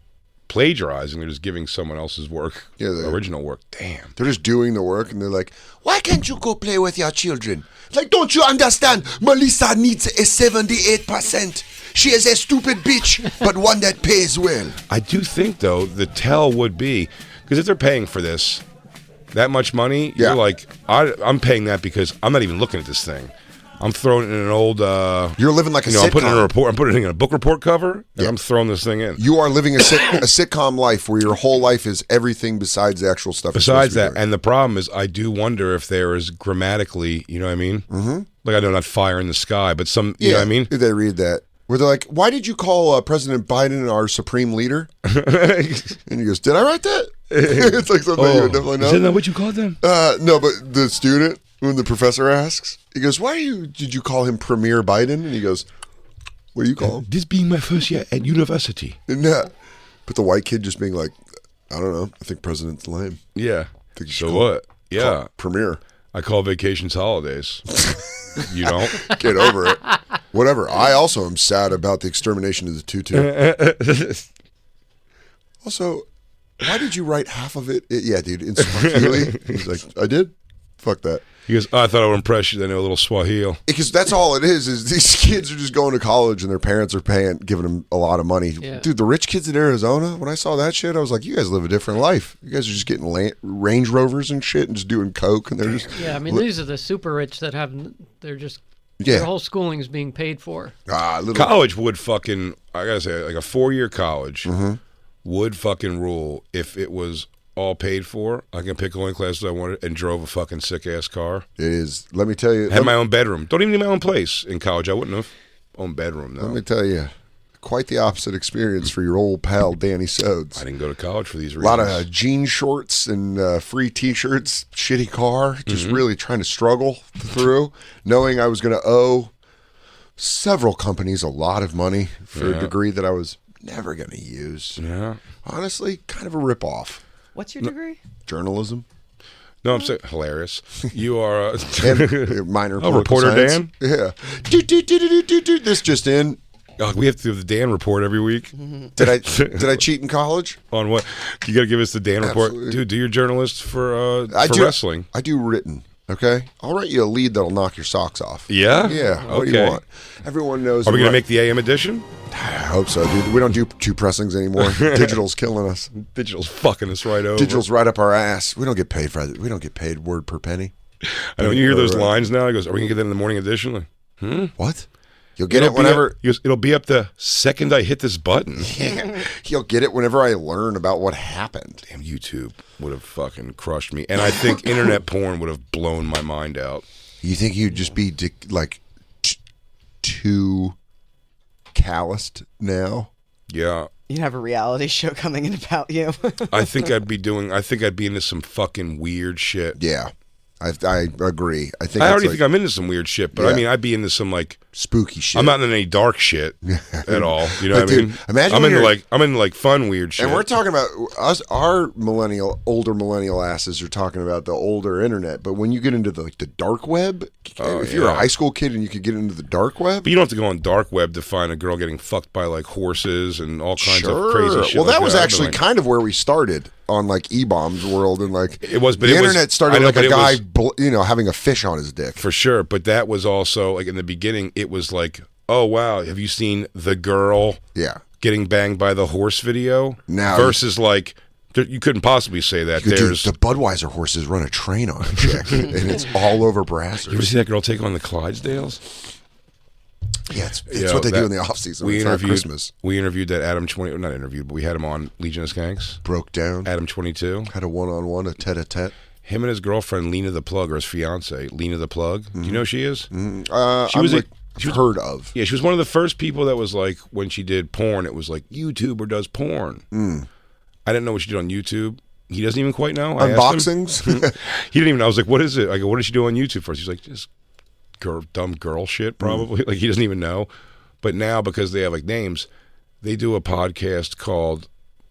plagiarizing. They're just giving someone else's work, original work. Damn. They're just doing the work and they're like, why can't you go play with your children? Like, don't you understand? Melissa needs a 78%. She is a stupid bitch, but one that pays well. I do think, though, the tell would be, because if they're paying for this, that much money, you're like, I'm paying that because I'm not even looking at this thing. I'm throwing it in an old. You're living like a sitcom. I'm putting it in a report. I'm putting it in a book report cover, and I'm throwing this thing in. You are living a sitcom life where your whole life is everything besides the actual stuff. Besides that, and the problem is, I do wonder if there is grammatically, you know what I mean? Mm-hmm. Like I know not fire in the sky, but some, you know what I mean? They read that. Where they're like, why did you call President Biden our supreme leader? And he goes, did I write that? It's like something you would definitely know. Isn't that what you called them? No, but the student, when the professor asks, he goes, did you call him Premier Biden? And he goes, what do you call him? This being my first year at university. But the white kid just being like, I don't know, I think president's lame. Yeah. So what? Yeah. Premier. I call vacations holidays. You don't? Get over it. Whatever. I also am sad about the extermination of the tutu. Also, why did you write half of it? Yeah, dude, in Swahili. He's like, I did? Fuck that. He goes, I thought I would impress you. They know a little Swahili. Because that's all it is these kids are just going to college and their parents are giving them a lot of money. Yeah. Dude, the rich kids in Arizona, when I saw that shit, I was like, you guys live a different life. You guys are just getting Range Rovers and shit and just doing coke. And they're just... Yeah, I mean, these are the super rich that they're just... Their whole schooling is being paid for. College would fucking, I gotta say, like a 4-year college would fucking rule if it was all paid for. I can pick only classes I wanted and drove a fucking sick ass car. It is. Let me tell you. Had my own bedroom. Don't even need my own place in college. I wouldn't have. Own bedroom, no. Let me tell you. Quite the opposite experience for your old pal Danny Sodes. I didn't go to college for these reasons. A lot of jean shorts and free T-shirts, shitty car, just really trying to struggle through, knowing I was going to owe several companies a lot of money for a degree that I was never going to use. Yeah. Honestly, kind of a ripoff. What's your degree? Journalism. No, I'm saying hilarious. You are minor reporter science. Dan? Yeah. This just in. Oh, we have to do the Dan report every week. Did I cheat in college? On what? You got to give us the Dan report, dude. Do your journalist for wrestling. I do written. Okay, I'll write you a lead that'll knock your socks off. Yeah. Yeah. What do you want? Everyone knows. Are we gonna make the AM edition? I hope so, dude. We don't do 2 pressings anymore. Digital's killing us. Digital's fucking us right over. Digital's right up our ass. We don't get paid for it. We don't get paid word per penny. I know when you hear those lines now, he goes, "Are we gonna get that in the morning edition?" Like, What? You'll get it whenever. It'll be up the second I hit this button. Yeah. You'll get it whenever I learn about what happened. Damn, YouTube would have fucking crushed me, and I think internet porn would have blown my mind out. You think you'd just be too calloused now? Yeah. You'd have a reality show coming in about you. I think I'd be into some fucking weird shit. Yeah. I agree. I already think I'm into some weird shit, but I mean, I'd be into some like spooky shit. I'm not into any dark shit at all. You know what I mean? Imagine I'm into like fun weird shit. And we're talking about us. Our older millennial asses are talking about the older internet. But when you get into the dark web, if you're a high school kid and you could get into the dark web, but you don't have to go on dark web to find a girl getting fucked by like horses and all kinds of crazy shit. Well, that was actually kind of where we started on like E-Bomb's world, and like it was. But the internet started like a guy, was, having a fish on his dick for sure. But that was also like in the beginning, it was like, oh wow, have you seen The Girl? Yeah. getting banged by the horse video Now versus like you couldn't possibly say that. There's the Budweiser horses run a train on a chick, and it's all over Brazzers. You ever see that girl take on the Clydesdales? Yeah, it's what they do in the off season. We it's interviewed Christmas. We interviewed that Adam 20. Not interviewed, but we had him on Legion of Skanks. Broke down. Adam 22 had a one-on-one, a tete-a-tete. Him and his girlfriend Lena the Plug, or his fiance Lena the Plug. Do you know who she is? She was heard of. Yeah, she was one of the first people that was like, when she did porn, it was like YouTuber does porn. I didn't know what she did on YouTube. He doesn't even quite know. Unboxings? He didn't even know. I was like, what is it? I go, what did she do on YouTube first? He's like, just dumb girl shit, probably. Like, he doesn't even know. But now, because they have like names, they do a podcast called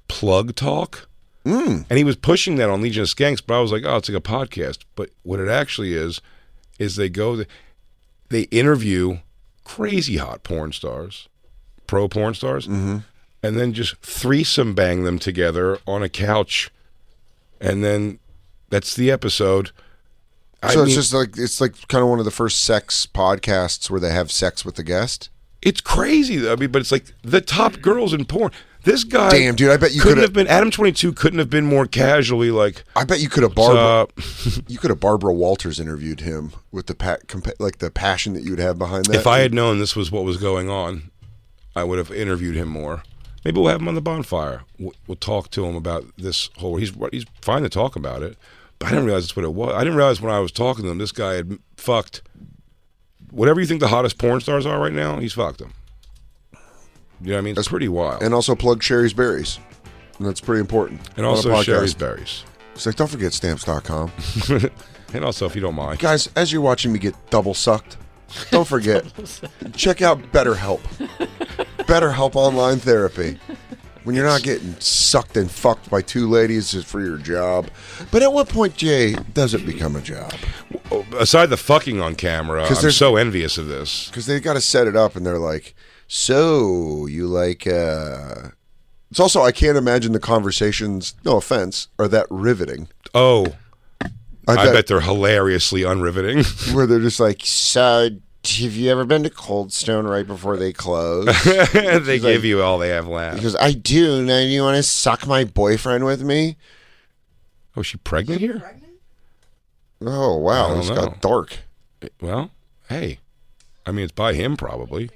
Plug Talk. And he was pushing that on Legion of Skanks, but I was like, oh, it's like a podcast. But what it actually is they interview crazy hot porn stars, pro porn stars, and then just threesome bang them together on a couch. And then that's the episode. So it's like kind of one of the first sex podcasts where they have sex with the guest. It's crazy. I mean, but it's like the top girls in porn. This guy, damn dude, I bet you couldn't have been. Adam 22 couldn't have been more casually like. I bet you could have you could have Barbara Walters interviewed him with the the passion that you would have behind that. If I had known this was what was going on, I would have interviewed him more. Maybe we'll have him on the Bonfire. We'll talk to him about this whole. He's fine to talk about it, but I didn't realize that's what it was. I didn't realize when I was talking to him, this guy had fucked. Whatever you think the hottest porn stars are right now, he's fucked them. You know what I mean? That's pretty wild. And also plug Sherry's Berries. And that's pretty important. And also Sherry's Berries. It's like, don't forget stamps.com. And also, if you don't mind. Guys, as you're watching me get double sucked, don't forget, check out BetterHelp. BetterHelp Online Therapy. When you're not getting sucked and fucked by two ladies just for your job. But at what point, Jay, does it become a job? Aside the fucking on camera, I'm so envious of this. Because they got to set it up and they're like, so you like... It's also, I can't imagine the conversations, no offense, are that riveting. Oh, I bet they're hilariously unriveting. Where they're just like, so... have you ever been to Cold Stone right before they close? They give you all they have left. He goes, I do. Now you want to suck my boyfriend with me? Oh, is she pregnant here? Oh, wow. This got dark. Well, hey. I mean, it's by him, probably.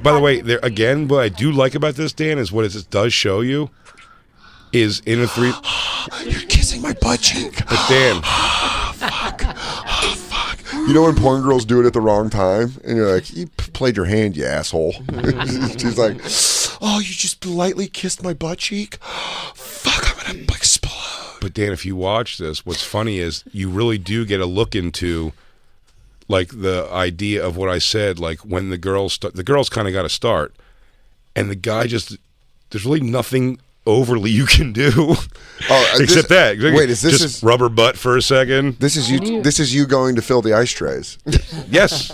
By the way, there again, what I do like about this, Dan, is what it does show you is in a three... You're kissing my butt cheek. But Dan... Fuck. Oh, fuck. You know when porn girls do it at the wrong time? And you're like, you played your hand, you asshole. She's like, oh, you just lightly kissed my butt cheek? Fuck, I'm going to explode. But Dan, if you watch this, what's funny is you really do get a look into like the idea of what I said, like when the girls kind of got to start. And the guy just, there's really nothing overly you can do except that. Wait, is this just rubber butt for a second? This is you. This is you going to fill the ice trays. Yes,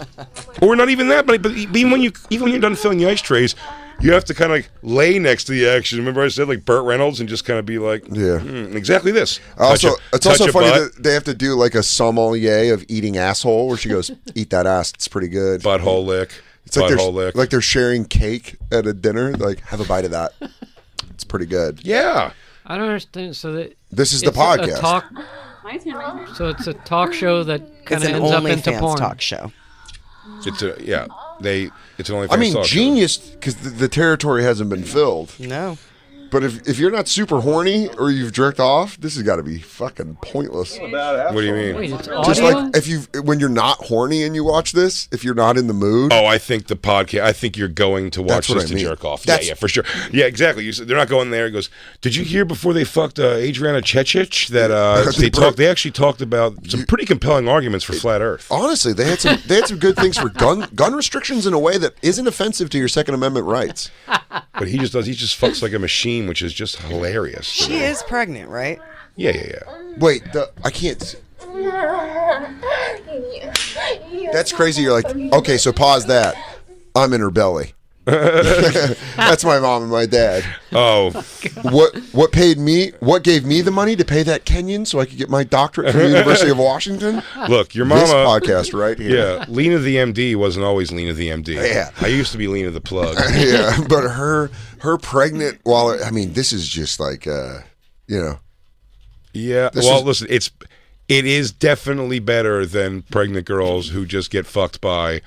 or not even that. But even when you're done filling the ice trays, you have to kind of like lay next to the action. Remember I said like Burt Reynolds and just kind of be like, exactly this. Also, it's also funny that they have to do like a sommelier of eating asshole, where she goes, "Eat that ass. It's pretty good." Butthole lick. It's like they're sharing cake at a dinner. Like, have a bite of that. It's pretty good. Yeah. I don't understand. So this is the podcast. So it's a talk show that kind of ends up into porn. Talk show. It's an OnlyFans. I mean, talk genius, because the territory hasn't been filled. No. But if you're not super horny or you've jerked off, this has got to be fucking pointless. What do you mean? Wait, it's just audio? like when you're not horny and you watch this, if you're not in the mood. Oh, I think the podcast. I think you're going to watch this to jerk off. Yeah, for sure. Yeah, exactly. They're not going there. He goes, did you hear before they fucked Adriana Chechich that they actually talked about some pretty compelling arguments for flat Earth. Honestly, they had some good things for gun restrictions in a way that isn't offensive to your Second Amendment rights. But he just fucks like a machine, which is just hilarious. She is pregnant, right? Yeah. Wait, I can't. That's crazy. You're like, okay, so pause that. I'm in her belly. That's my mom and my dad. Oh, what paid me? What gave me the money to pay that Kenyon so I could get my doctorate from the University of Washington? Look, your mama. This podcast right here. Yeah, Lena the MD wasn't always Lena the MD. Yeah, I used to be Lena the plug. Yeah, but her pregnant while I mean, this is just like you know. Yeah. Well, listen, it is definitely better than pregnant girls who just get fucked by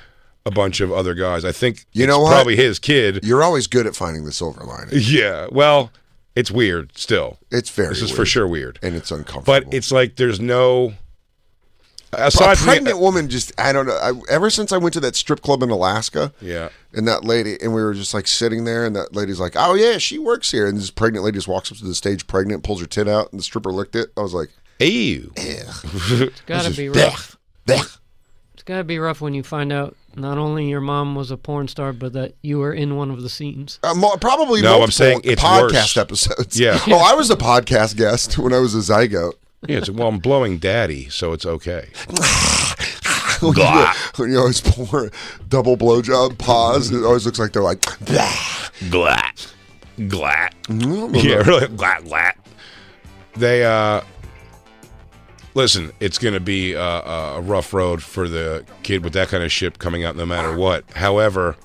a bunch of other guys. I think probably his kid. You're always good at finding the silver lining. Yeah. Well, it's weird still. It's very This is weird. for sure weird. And it's uncomfortable. But it's like there's no... Aside a pregnant woman just, I don't know. Ever since I went to that strip club in Alaska, yeah, and that lady, and we were just like sitting there, and that lady's like, oh yeah, she works here. And this pregnant lady just walks up to the stage pregnant, pulls her tit out, and the stripper licked it. I was like, ew. It's gotta be rough. It's gotta be rough when you find out not only your mom was a porn star, but that you were in one of the scenes. Probably no, multiple I'm saying it's podcast worse. episode. Yeah. Oh, I was a podcast guest when I was a zygote. Yeah, well, I'm blowing daddy, so it's okay. When you always pour double blowjob pause, it always looks like they're like, glat, glat. Yeah, really, glat, glat. They, listen, it's going to be a rough road for the kid with that kind of shit coming out no matter what. However,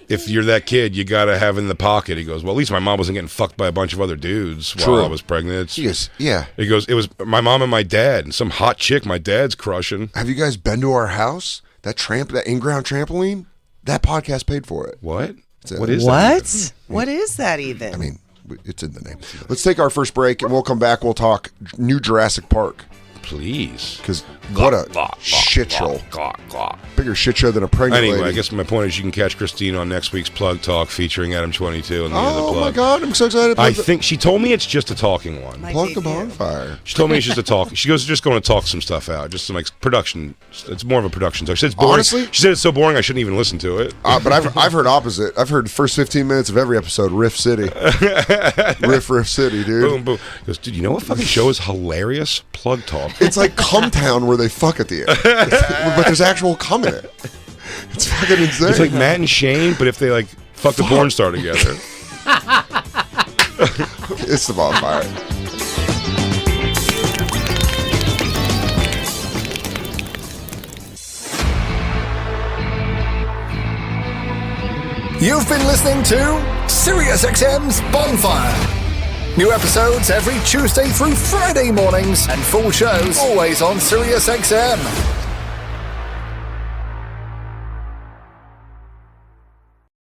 if you're that kid, you got to have in the pocket. He goes, well, at least my mom wasn't getting fucked by a bunch of other dudes while I was pregnant. Yes, yeah. He goes, it was my mom and my dad, and some hot chick my dad's crushing. Have you guys been to our house? That in-ground trampoline? That podcast paid for it. What? What is that? What is that even? I mean, it's in the name. Let's take our first break, and we'll come back. We'll talk new Jurassic Park. Please. Because what a shit show. Bigger shit show than a pregnant Anyway, lady. I guess my point is you can catch Christine on next week's Plug Talk featuring Adam 22 and the end of the plug. Oh my God, I'm so excited. I think she told me it's just a talking one. Plug the bonfire. She told me it's just a talk. She goes, just going to talk some stuff out. Just some like production. It's more of a production talk. She said it's boring. Honestly? She said it's so boring I shouldn't even listen to it. But I've heard opposite. I've heard the first 15 minutes of every episode, Riff City. Riff City, dude. Boom, boom. He goes, dude, you know what fucking show is hilarious? Plug Talk. It's like Cum Town where they fuck at the end. But there's actual cum in it. It's fucking insane. It's like Matt and Shane, but if they like fuck the porn star together. It's the bonfire. You've been listening to SiriusXM's Bonfire. New episodes every Tuesday through Friday mornings and full shows always on SiriusXM.